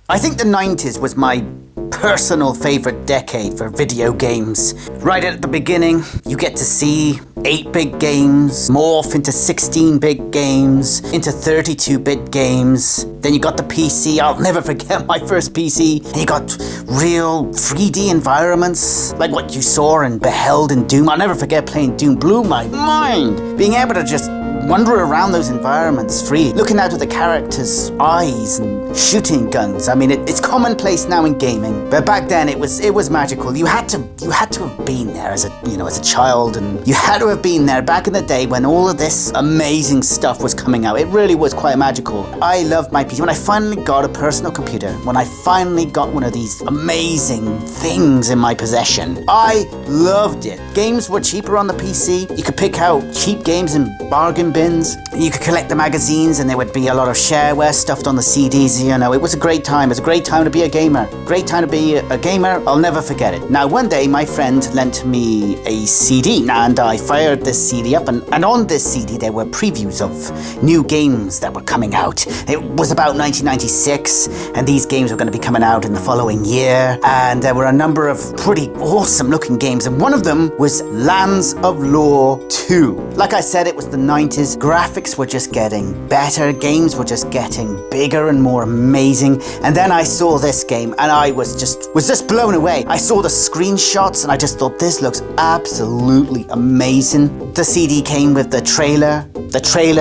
I think the 90s was my personal favorite decade for video games. Right at the beginning, you get to see 8-bit games morph into 16-bit games, into 32-bit games. Then you got the PC. I'll never forget my first PC. And you got real 3D environments, like what you saw and beheld in Doom. I'll never forget playing Doom. Blew my mind. Being able to just wander around those environments free, looking out of the characters' eyes and shooting guns. I mean, it's commonplace now in gaming, but back then it was magical. You had to have been there as a child, and you had to have been there back in the day when all of this amazing stuff was coming out. It really was quite magical. I loved my PC. When I finally got a personal computer, when I finally got one of these amazing things in my possession, I loved it. Games were cheaper on the PC. You could pick out cheap games in bargain bins. You could collect the magazines, and there would be a lot of shareware stuffed on the CDs. It was a great time. It was a great time to be a gamer. Great time to be a gamer. I'll never forget it. Now, one day, my friend lent me a CD, and I fired this CD up, and on this CD, there were previews of new games that were coming out. It was about 1996, and these games were going to be coming out in the following year, and there were a number of pretty awesome-looking games, and one of them was Lands of Lore 2. Like I said, it was the 90s. Graphics were just getting better. Games were just getting bigger and more amazing. And then I saw this game, and I was just blown away. I saw the screenshots, and I just thought, this looks absolutely amazing. The CD came with the trailer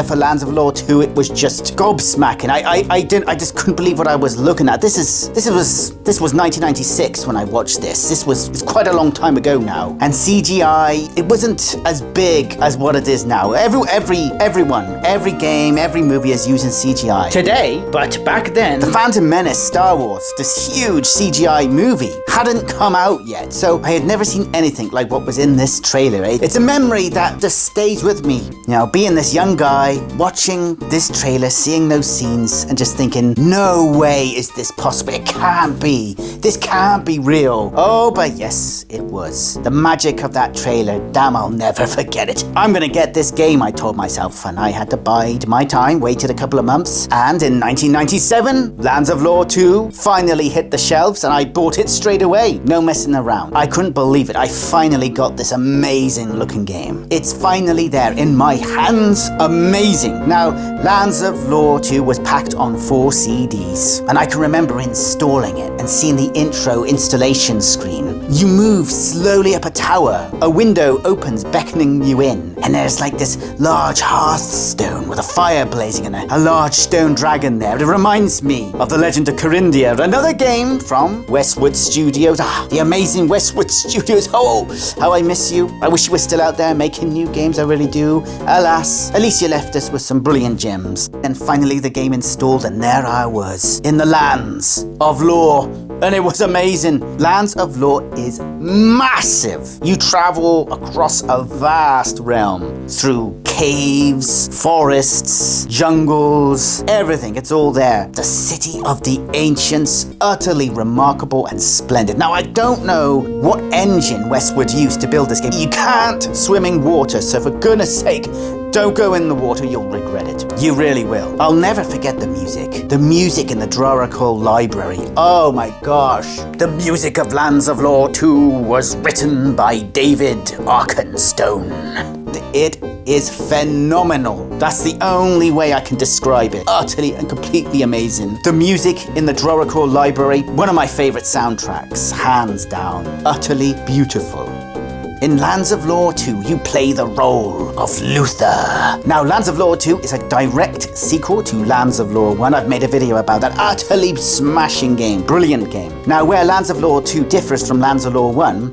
for Lands of Lore 2. It was just gobsmacking. I just couldn't believe what I was looking at. This was 1996 when I watched this. It's quite a long time ago now. And CGI, it wasn't as big as what it is now. Everyone, every game, every movie is using CGI today, but back then, The Phantom Menace, Star Wars, this huge CGI movie hadn't come out yet, so I had never seen anything like what was in this trailer. It's a memory that just stays with me. Being this young guy, watching this trailer, seeing those scenes, and just thinking, no way is this possible. It can't be. This can't be real. Oh, but yes, it was. The magic of that trailer, damn, I'll never forget it. I'm gonna get this game, I told myself, and I had to bide my time, waited a couple of months, and in 1997, Lands of Lore 2 finally hit the shelves, and I bought it straight away. No messing around. I couldn't believe it. I finally got this amazing looking game. It's finally there in my hands. Amazing. Now, Lands of Lore 2 was packed on 4 CDs, and I can remember installing it and seeing the intro installation screen. You move slowly up a tower. A window opens, beckoning you in, and there's like this large hearthstone with a fire blazing and a large stone dragon there. It reminds me of The Legend of Corinthia, another game from Westwood Studios. The amazing Westwood Studios. Oh, how I miss you. I wish you were still out there making new games. I really do. Alas, at least you left us with some brilliant gems. And finally the game installed, and there I was in the Lands of Lore. And it was amazing. Lands of Lore is massive. You travel across a vast realm through caves, forests, jungles, everything. It's all there. The city of the ancients, utterly remarkable and splendid. Now, I don't know what engine Westwood used to build this game. You can't swim in water, so for goodness sake, don't go in the water, you'll regret it. You really will. I'll never forget the music. The music in the Draracol Library. Oh my gosh. The music of Lands of Lore 2 was written by David Arkenstone. It is phenomenal. That's the only way I can describe it. Utterly and completely amazing. The music in the Draracol Library, one of my favorite soundtracks, hands down. Utterly beautiful. In Lands of Lore 2, you play the role of Luther. Now, Lands of Lore 2 is a direct sequel to Lands of Lore 1. I've made a video about that. Utterly smashing game. Brilliant game. Now, where Lands of Lore 2 differs from Lands of Lore 1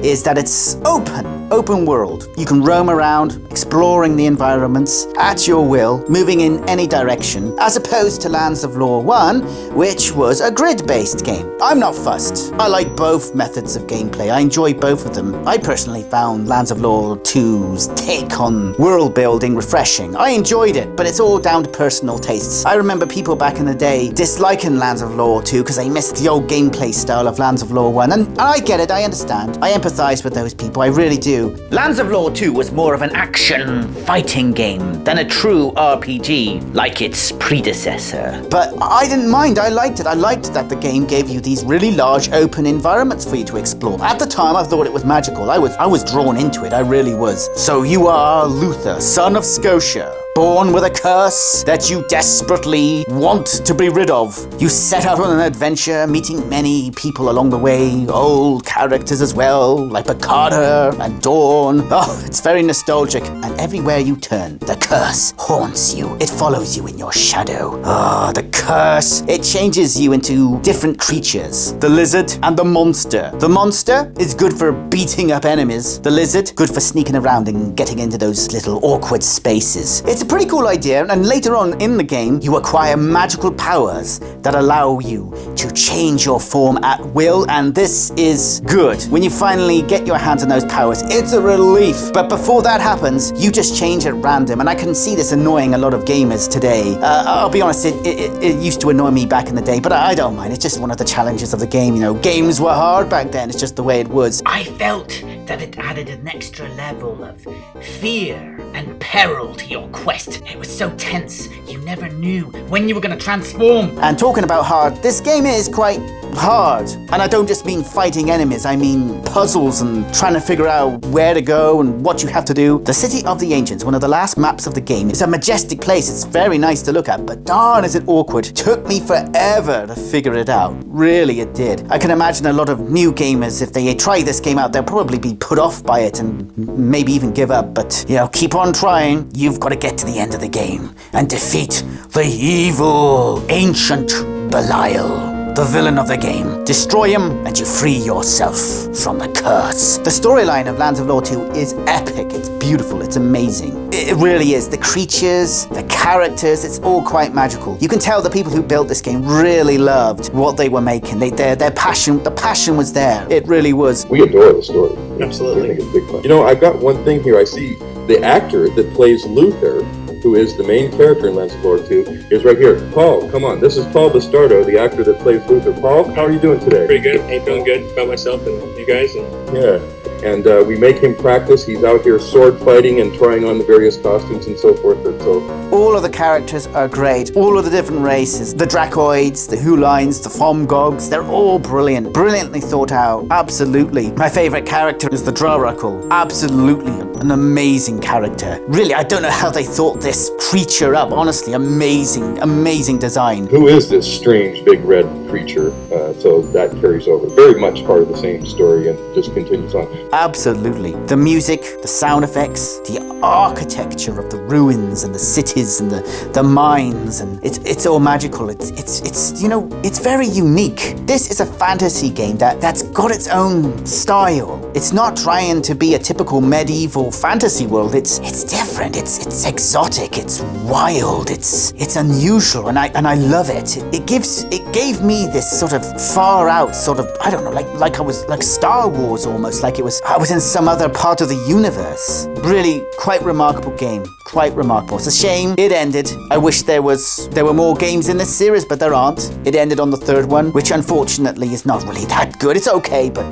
is that it's open world. You can roam around, exploring the environments at your will, moving in any direction, as opposed to Lands of Lore 1, which was a grid-based game. I'm not fussed. I like both methods of gameplay. I enjoy both of them. I personally found Lands of Lore 2's take on world building refreshing. I enjoyed it, but it's all down to personal tastes. I remember people back in the day disliking Lands of Lore 2 because they missed the old gameplay style of Lands of Lore 1, and I get it, I understand. I empathize with those people, I really do. 2. Lands of Lore 2 was more of an action fighting game than a true RPG like its predecessor. But I didn't mind, I liked it. I liked that the game gave you these really large open environments for you to explore. At the time, I thought it was magical. I was drawn into it, I really was. So you are Luther, son of Scotia, born with a curse that you desperately want to be rid of. You set out on an adventure, meeting many people along the way, old characters as well, like Picarda and Dawn. Oh, it's very nostalgic. And everywhere you turn, the curse haunts you. It follows you in your shadow. Oh, the curse. It changes you into different creatures. The lizard and the monster. The monster is good for beating up enemies. The lizard, good for sneaking around and getting into those little awkward spaces. It's a pretty cool idea, and later on in the game, you acquire magical powers that allow you to change your form at will, and this is good. When you finally get your hands on those powers, it's a relief. But before that happens, you just change at random, and I can see this annoying a lot of gamers today. I'll be honest, it used to annoy me back in the day, but I don't mind. It's just one of the challenges of the game, you know. Games were hard back then, it's just the way it was. I felt that it added an extra level of fear and peril to your quest. It was so tense, you never knew when you were going to transform. And talking about hard, this game is quite hard. And I don't just mean fighting enemies, I mean puzzles and trying to figure out where to go and what you have to do. The City of the Ancients, one of the last maps of the game, is a majestic place. It's very nice to look at, but darn is it awkward. It took me forever to figure it out. Really, it did. I can imagine a lot of new gamers, if they try this game out, they'll probably be put off by it and maybe even give up. But, you know, keep on trying. You've got to get to the end of the game and defeat the evil ancient Belial, the villain of the game. Destroy him and you free yourself from the curse. The storyline of Lands of Lore 2 is epic. It's beautiful. It's amazing. It really is. The creatures, the characters, it's all quite magical. You can tell the people who built this game really loved what they were making. Their passion, the passion was there. It really was. We adore the story. Absolutely. I think it's big fun. You know, I've got one thing here. I see the actor that plays Luther, who is the main character in Lands of Lore 2, is right here. Paul, come on. This is Paul Bastardo, the actor that plays Luther. Paul, how are you doing today? Pretty good. I'm feeling good about myself and you guys. Yeah. And we make him practice. He's out here sword fighting and trying on the various costumes and so forth. And so all of the characters are great. All of the different races, the Dracoids, the Hulines, the Fomgogs, they're all brilliant. Brilliantly thought out. Absolutely. My favorite character is the Drorakul. Absolutely an amazing character. Really, I don't know how they thought this creature up. Honestly, amazing design. who is this strange big red creature? So that carries over. Very much part of the same story and just continues on. Absolutely. The music, the sound effects, the architecture of the ruins and the cities and the mines, and it's all magical. It's you know, it's very unique. This is a fantasy game that's got its own style. It's not trying to be a typical medieval fantasy world. It's different. It's exotic. It's wild. It's unusual, and I love it. It gave me this sort of far out sort of, I don't know, like I was like Star Wars almost, like I was in some other part of the universe. Really quite remarkable game. Quite remarkable. It's a shame it ended. I wish there were more games in this series, but there aren't. It ended on the third one, which unfortunately is not really that good. It's okay, but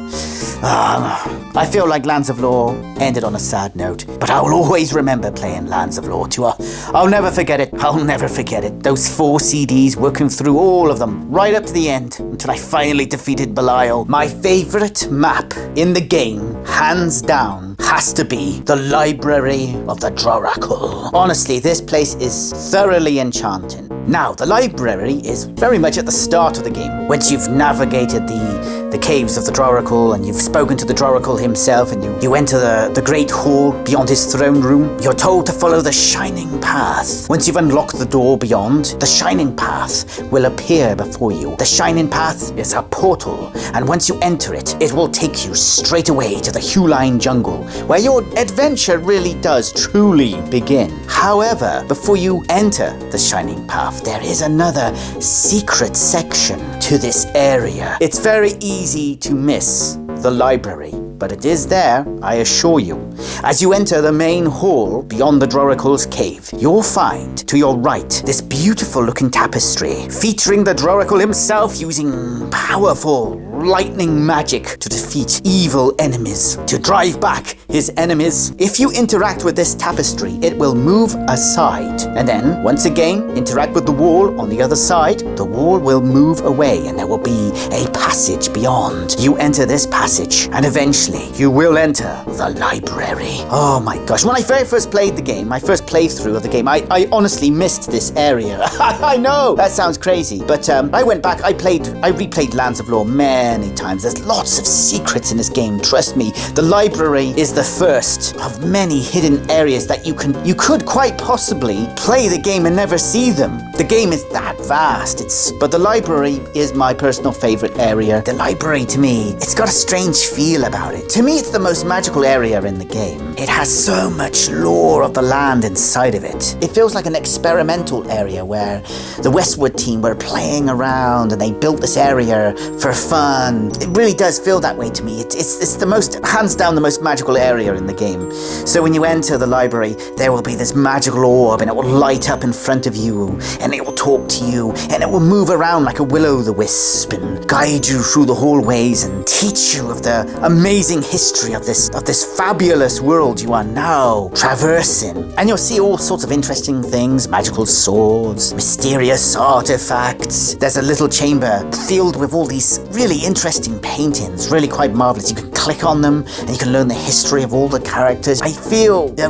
I feel like Lands of Lore ended on a sad note. But I will always remember playing Lands of Lore 2. I'll never forget it. I'll never forget it. Those 4 CDs, working through all of them, right up to the end, until I finally defeated Belial. My favorite map in the game, hands down, has to be the Library of the Drorakul. Honestly, this place is thoroughly enchanting. Now, the library is very much at the start of the game. Once you've navigated the caves of the Drorakul and you've spoken to the Drorakul himself and you enter the great hall beyond his throne room, you're told to follow the Shining Path. Once you've unlocked the door beyond, the Shining Path will appear before you. The Shining Path is a portal, and once you enter it, it will take you straight away to the Huline jungle, where your adventure really does truly begin. However, before you enter the Shining Path, there is another secret section to this area. It's very easy to miss the library, but it is there, I assure you. As you enter the main hall beyond the Drorakul's cave, you'll find to your right this beautiful looking tapestry featuring the Drorakul himself using powerful lightning magic to defeat evil enemies, to drive back his enemies. If you interact with this tapestry, it will move aside. And then, once again, interact with the wall on the other side. The wall will move away and there will be a passage beyond. You enter this passage and eventually you will enter the library. Oh my gosh. When I very first played the game, my first playthrough of the game, I honestly missed this area. I know, that sounds crazy. But I went back, I replayed Lands of Lore many times. There's lots of secrets in this game, trust me. The library is the first of many hidden areas that you could quite possibly play the game and never see them. The game is that vast. But the library is my personal favorite area. The library, to me, it's got a strange feel about it. To me, it's the most magical area in the game. It has so much lore of the land inside of it. It feels like an experimental area where the Westwood team were playing around and they built this area for fun. It really does feel that way to me. It's the most, hands down, the most magical area in the game. So when you enter the library, there will be this magical orb and it will light up in front of you and it will talk to you and it will move around like a will-o'-the-wisp and guide you through the hallways and teach you of the amazing history of this fabulous world you are now traversing. And you'll see all sorts of interesting things, magical swords, mysterious artifacts. There's a little chamber filled with all these really interesting paintings, really quite marvelous. You can click on them and you can learn the history of all the characters. I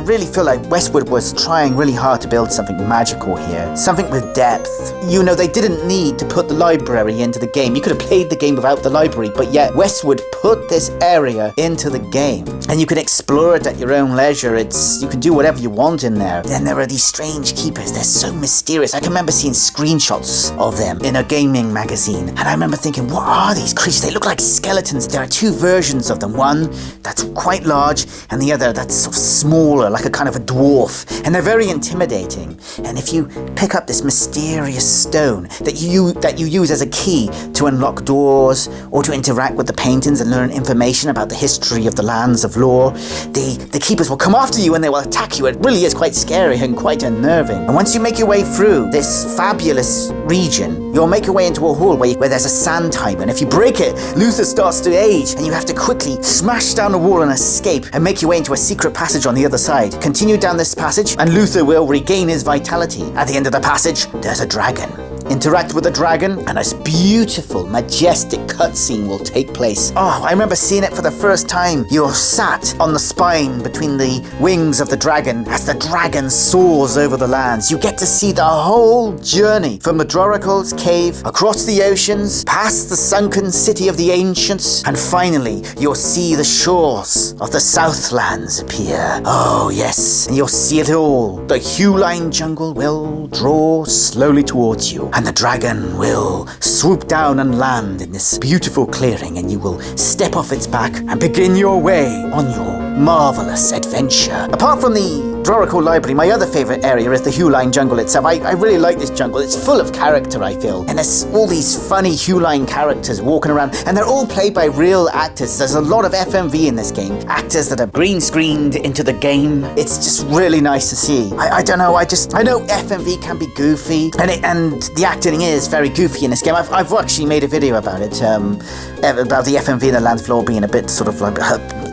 really feel like Westwood was trying really hard to build something magical here, something with depth. You know, they didn't need to put the library into the game. You could have played the game without the library, but yet Westwood put this area into the game and you can explore it at your own leisure. You can do whatever you want in there. Then there are these strange keepers. They're so mysterious. I can remember seeing screenshots of them in a gaming magazine and I remember thinking, what are these creatures? They look like skeletons. There are two versions of them. One that's quite large and the other that's sort of smaller, like a kind of a dwarf, and they're very intimidating. And if you pick up this mysterious stone that you use as a key to unlock doors or to interact with the paintings and learn information about the history of the lands of lore, the keepers will come after you and they will attack you. It really is quite scary and quite unnerving. And once you make your way through this fabulous region, you'll make your way into a hall where there's a sand timer, and if you break it, Luther starts to age and you have to quickly smash down the wall and escape and make your way into a secret passage on the other side. Continue down this passage and Luther will regain his vitality. At the end of the passage, there's a dragon. Interact with the dragon and this beautiful, majestic cutscene will take place. Oh, I remember seeing it for the first time. You're sat on the spine between the wings of the dragon as the dragon soars over the lands. You get to see the whole journey from the Doracle's cave, across the oceans, past the sunken city of the ancients, and finally you'll see the shores of the Southlands appear. Oh yes, and you'll see it all. The hue-lined jungle will draw slowly towards you, and the dragon will swoop down and land in this beautiful clearing, and you will step off its back and begin your way on your marvelous adventure. Apart from the Droracle Library, my other favourite area is the Hue-Line Jungle itself. I really like this jungle. It's full of character, I feel. And there's all these funny Hue-Line characters walking around, and they're all played by real actors. There's a lot of FMV in this game. Actors that are green-screened into the game. It's just really nice to see. I don't know, I know FMV can be goofy, and the acting is very goofy in this game. I've actually made a video about it, about the FMV in the Lands of Lore being a bit sort of like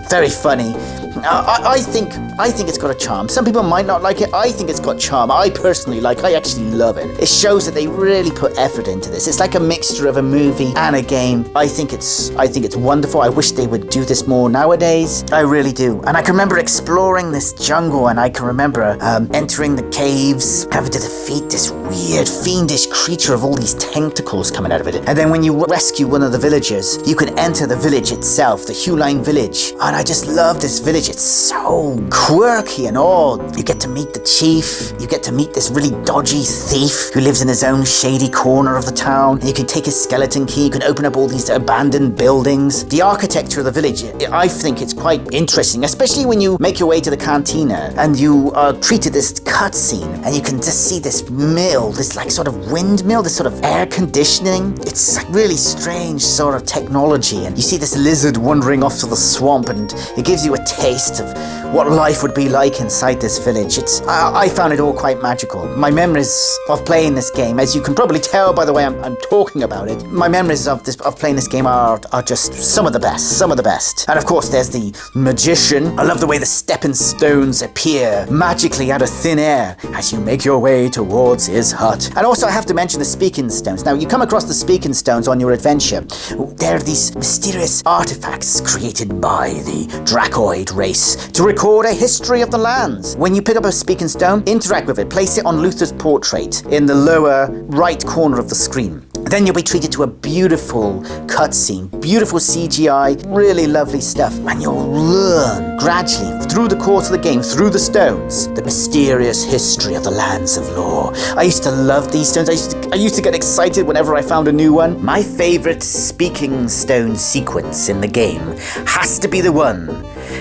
very funny. I think it's got a charm. Some people might not like it. I think it's got charm. I personally actually love it. It shows that they really put effort into this. It's like a mixture of a movie and a game. I think it's wonderful. I wish they would do this more nowadays. I really do. And I can remember exploring this jungle, and I can remember entering the caves, having to defeat this weird fiendish creature of all these tentacles coming out of it. And then when you rescue one of the villagers, you can enter the village itself, the Hue-Line village. And I just love this village. It's so quirky and odd. You get to meet the chief. You get to meet this really dodgy thief who lives in his own shady corner of the town. And you can take his skeleton key. You can open up all these abandoned buildings. The architecture of the village, I think it's quite interesting, especially when you make your way to the cantina and you are treated this cutscene and you can just see this mill, this like sort of windmill, this sort of air conditioning. It's like really strange sort of technology, and you see this lizard wandering off to the swamp and and it gives you a taste of what life would be like inside this village. I found it all quite magical. My memories of playing this game, as you can probably tell by the way I'm talking about it, my memories of playing this game are just some of the best. And of course there's the magician. I love the way the stepping stones appear magically out of thin air as you make your way towards his hut. And also I have to mention the speaking stones. Now you come across the speaking stones on your adventure. They're these mysterious artifacts created by the Dracoid race to record a history of the lands. When you pick up a speaking stone, interact with it, place it on Luther's portrait in the lower right corner of the screen. Then you'll be treated to a beautiful cutscene, beautiful CGI, really lovely stuff, and you'll learn gradually through the course of the game, through the stones, the mysterious history of the lands of lore. I used to love these stones. I used to get excited whenever I found a new one. My favorite speaking stone sequence in the game has to be the one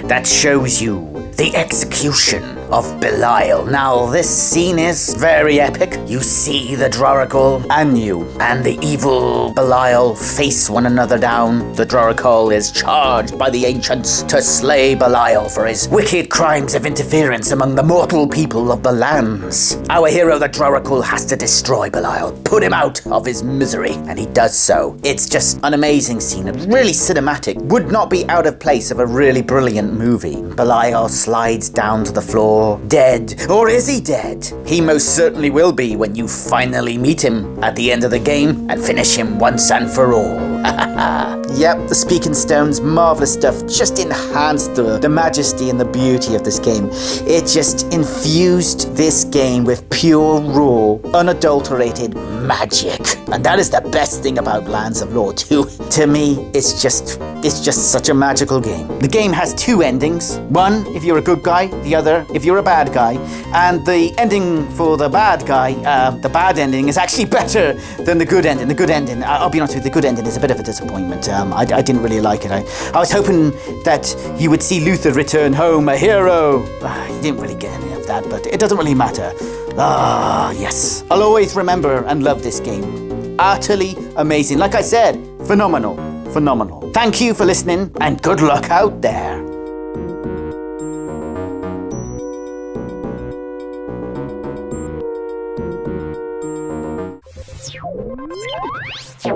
that shows you the execution of Belial. Now, this scene is very epic. You see the Droracle and the evil Belial face one another down. The Droracle is charged by the ancients to slay Belial for his wicked crimes of interference among the mortal people of the lands. Our hero, the Droracle, has to destroy Belial, put him out of his misery, and he does so. It's just an amazing scene, really cinematic, would not be out of place of a really brilliant movie. Belial slides down to the floor, dead. Or is he dead? He most certainly will be when you finally meet him at the end of the game and finish him once and for all. Yep, the speaking stones, marvelous stuff, just enhanced the majesty and the beauty of this game. It just infused this game with pure, raw, unadulterated magic. And that is the best thing about Lands of Lore too. To me, it's just such a magical game. The game has two endings. One, if you're a good guy, the other, if you're a bad guy. And the ending for the bad guy, the bad ending, is actually better than the good ending. The good ending, I'll be honest with you, the good ending is a bit of a disappointment. I didn't really like it. I was hoping that you would see Luther return home a hero. He didn't really get any of that, but it doesn't really matter. Yes. I'll always remember and love this game. Utterly amazing. Like I said, phenomenal. Thank you for listening, and good luck out there. You